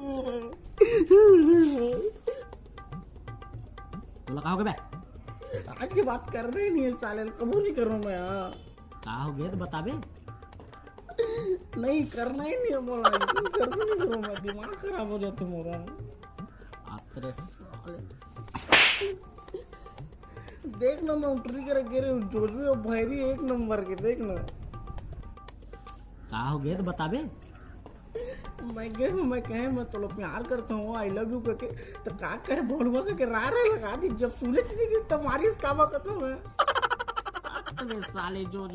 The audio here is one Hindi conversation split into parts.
बोला कहा हो गया? आज की बात कर रहे नहीं है साले, कबूल नहीं करूँ मैं। हाँ कहा हो गया तो बताबे। नहीं करना ही नहीं है बोला, कबूल नहीं करूँ मैं, दिमाग खराब हो जाता मेरा। आतरे साले। देख ना मैं उल्टी कर गिरे हूँ, जोजू और भैरी एक नंबर के, देख ना। कहा हो गया तो बताबे। मैं गए हूँ, मैं कहे मैं तो प्यार करता हूँ, आई लव यू करके, तो का करे बोलवा करके रारे लगा दी, जब सुने चली गई तुम्हारी काबा खत्म है। अरे साले जो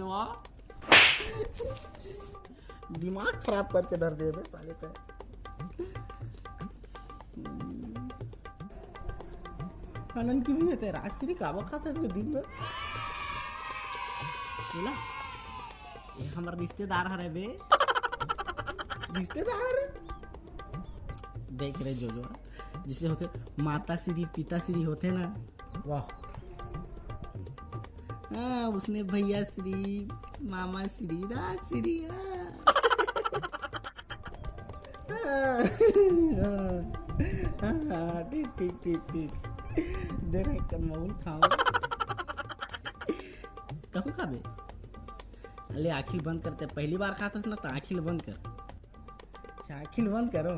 दिमाग खराब करके धर दे साले का। आनंद की भी है राजश्री काबा खाता है दिन में। बोला ये हमारा रिश्तेदार है बे। रिश्तेदार है देख रहे जो जिसे होते माता श्री पिता श्री होते ना। वाह। हाँ उसने भैया श्री मामा श्री राजश्री। ठीक ठीक ठीक ठीक। दे रहे कनमौल खाओ। कहूँ का बे? अले आखिर बंद करते, पहली बार खाता ना तो आखिर बंद कर। आखिर बंद करो।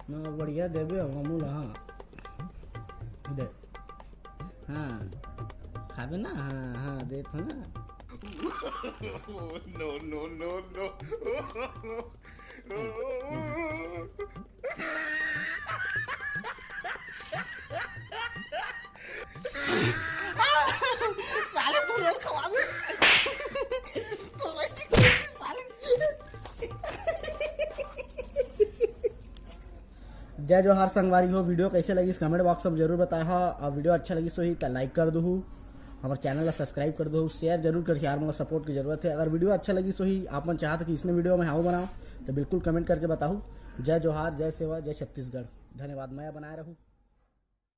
ना बढ़िया देवे अमूल। हाँ दे। हाँ खाबे ना। हाँ हाँ दे तो ना। No, no, no, no. साले तू रोल खवा दे। तो वैसे साले। जय जोहार संगवारी हो। वीडियो कैसे लगी इस कमेंट बॉक्स में जरूर बताया। और वीडियो अच्छा लगी सो ही लाइक कर दो, हमारे चैनल को सब्सक्राइब कर दो, शेयर जरूर कर, यार मुझे सपोर्ट की जरूरत है। अगर वीडियो अच्छा लगी सो ही आप मन चाहते कि इसने वीडियो में हाउ बनाओ तो बिल्कुल कमेंट करके बताओ। जय जोहार, जय सेवा, जय छत्तीसगढ़। धन्यवाद। मैं बनाए रहूँ।